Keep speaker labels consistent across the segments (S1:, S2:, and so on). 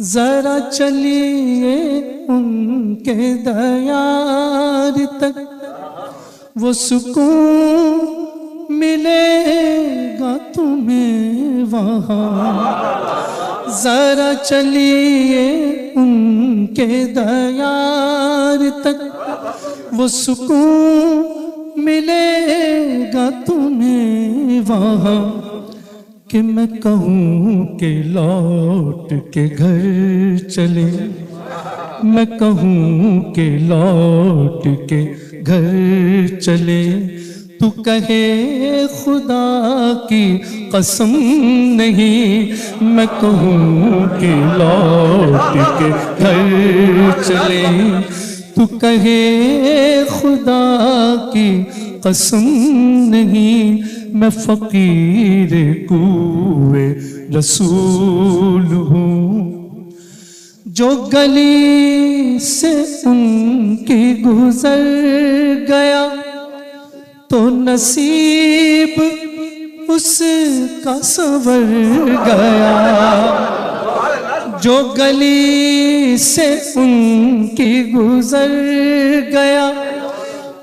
S1: जरा चलिए उनके दयार तक, वो सुकून मिलेगा तुम्हें वहाँ। जरा चलिए उनके दयार तक, वो सुकून मिलेगा तुम्हें वहाँ। कि मैं कहूँ कि लौट के घर चले, मैं कहूँ कि लौट के घर चले, तू कहे खुदा की कसम नहीं। मैं कहूँ कि लौट के घर चले, तू कहे खुदा की कसम नहीं। मैं फकीर कुए रसूल हूँ, जो गली से उनकी गुजर गया तो नसीब उसका संवर गया। जो गली से उनकी गुजर गया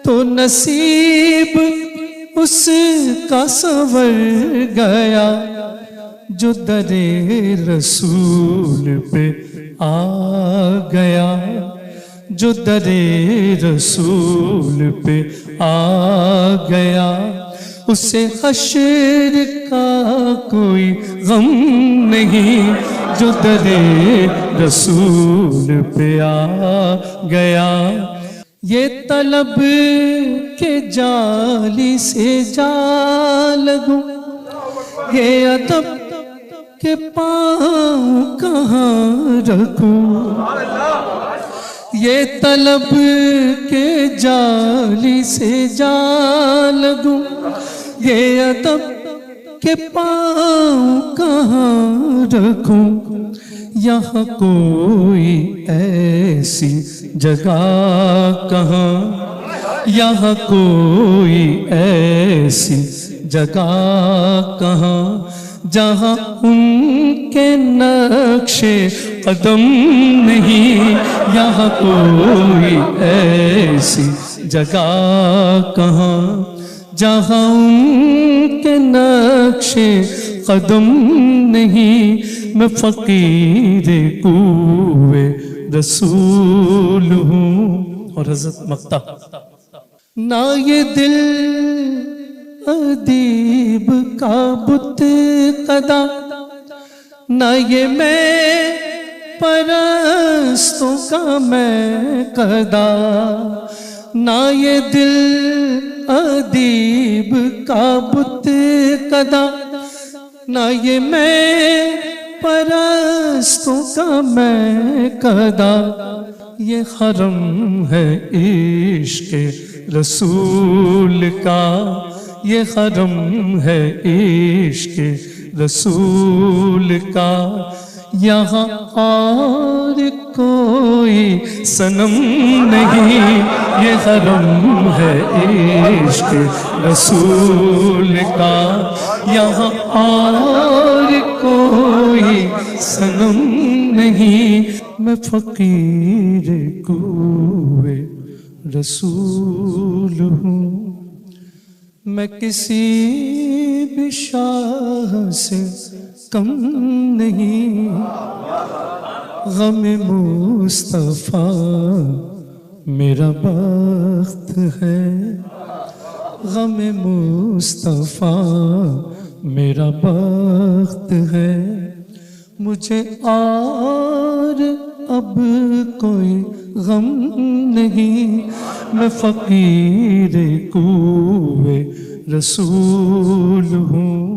S1: तो नसीब उसका संवर गया। जो दरे रसूल पे आ गया, जो दरे रसूल पे आ गया, उसे हश्र का कोई गम नहीं। जो दरे रसूल पे आ गया, ये तलब के जाली से जा लगूं, ये अदब के पाँव कहाँ रखूं। ये तलब के जाली से जा लगूं, ये अदब के पाँव कहाँ रखूं। यहाँ कोई ऐसी जगह कहाँ, यहाँ कोई ऐसी जगह कहाँ, जहाँ उनके नक्शे कदम नहीं। यहाँ कोई ऐसी जगह कहाँ, जहाँ उनके नक्शे कदम नहीं। मैं फकीर कुए रसूल हूँ। और हज़रत मक्ता, ना ये दिल अदीब का बुत कदा, ना ये मैं परस्तों का मैं कदा, ना ये दिल अदीब का बुत कदा, ना ये मैं परस्तों का मैं कदा। ये हरम है इश्क रसूल का, ये हरम है इश्क रसूल का। यहाँ और कोई सनम नहीं, ये हरम है इश्क रसूल का। यहाँ और कोई सनम नहीं, मैं फकीर कुए रसूल हूँ। मैं किसी भी शाह से कम नहीं, गम मुस्तफा मेरा बख्त है, गम मुस्तफा मेरा बख्त है। मुझे और अब कोई गम नहीं, मैं फकीर कुए रसूल हूँ।